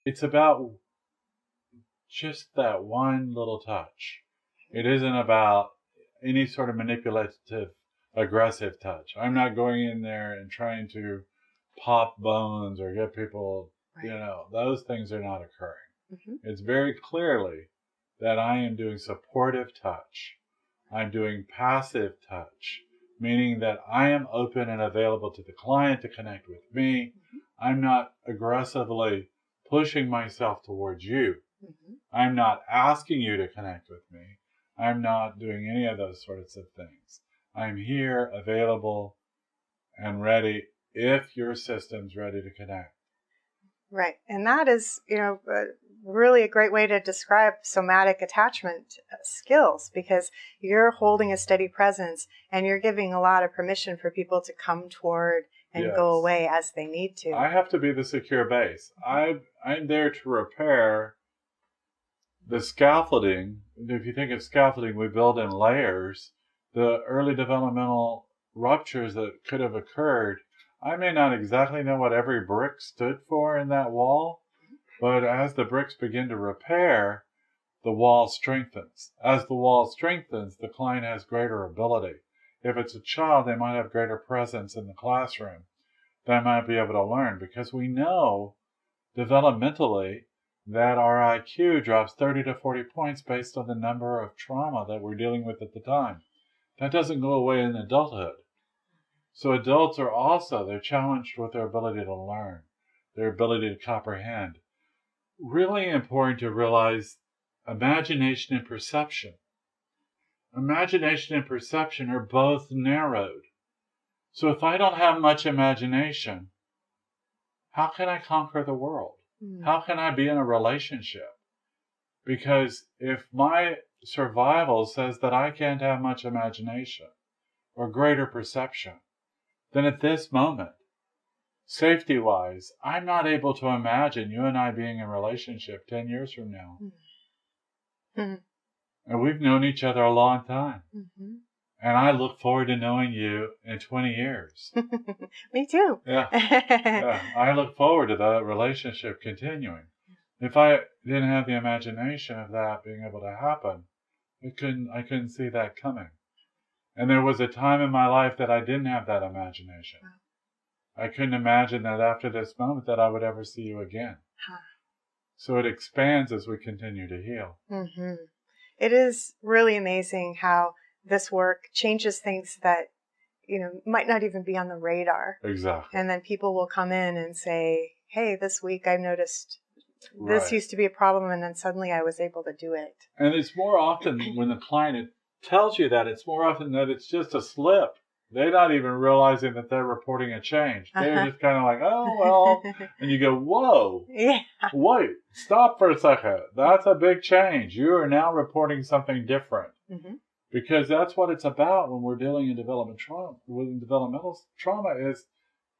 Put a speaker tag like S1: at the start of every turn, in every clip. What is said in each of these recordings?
S1: it's about just that one little touch. It isn't about any sort of manipulative, aggressive touch. I'm not going in there and trying to pop bones or get people, those things are not occurring.
S2: Mm-hmm.
S1: It's very clearly that I am doing supportive touch. I'm doing passive touch, meaning that I am open and available to the client to connect with me.
S2: Mm-hmm.
S1: I'm not aggressively pushing myself towards you.
S2: Mm-hmm.
S1: I'm not asking you to connect with me. I'm not doing any of those sorts of things. I'm here, available, and ready if your system's ready to connect.
S2: Right. And that is, really a great way to describe somatic attachment skills, because you're holding a steady presence and you're giving a lot of permission for people to come toward and go away as they need to.
S1: I have to be the secure base. I'm there to repair the scaffolding. If you think of scaffolding, we build in layers. The early developmental ruptures that could have occurred, I may not exactly know what every brick stood for in that wall, but as the bricks begin to repair, the wall strengthens. As the wall strengthens, the client has greater ability. If it's a child, they might have greater presence in the classroom. They might be able to learn, because we know developmentally that our IQ drops 30 to 40 points based on the number of trauma that we're dealing with at the time. That doesn't go away in adulthood. So adults are also, they're challenged with their ability to learn, their ability to comprehend. Really important to realize imagination and perception. Imagination and perception are both narrowed. So if I don't have much imagination, how can I conquer the world? How can I be in a relationship? Because if my survival says that I can't have much imagination or greater perception, then at this moment, safety-wise, I'm not able to imagine you and I being in a relationship 10 years from now.
S2: Mm-hmm.
S1: And we've known each other a long time.
S2: Mm-hmm.
S1: And I look forward to knowing you in 20 years.
S2: Me too.
S1: Yeah. I look forward to that relationship continuing. If I didn't have the imagination of that being able to happen, I couldn't see that coming. And there was a time in my life that I didn't have that imagination. I couldn't imagine that after this moment that I would ever see you again. So it expands as we continue to heal.
S2: Mm-hmm. It is really amazing how this work changes things that, might not even be on the radar.
S1: Exactly.
S2: And then people will come in and say, hey, this week I noticed this used to be a problem, and then suddenly I was able to do it.
S1: And it's more often when the client tells you that, it's more often that it's just a slip. They're not even realizing that they're reporting a change. They're just kind of like, oh, well. And you go, whoa.
S2: Yeah.
S1: Wait, stop for a second. That's a big change. You are now reporting something different.
S2: Mm-hmm.
S1: Because that's what it's about when we're dealing in developmental trauma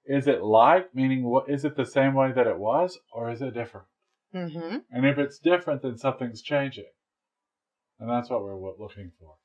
S1: is it like, meaning is it the same way that it was, or is it different?
S2: Mm-hmm.
S1: And if it's different, then something's changing. And that's what we're looking for.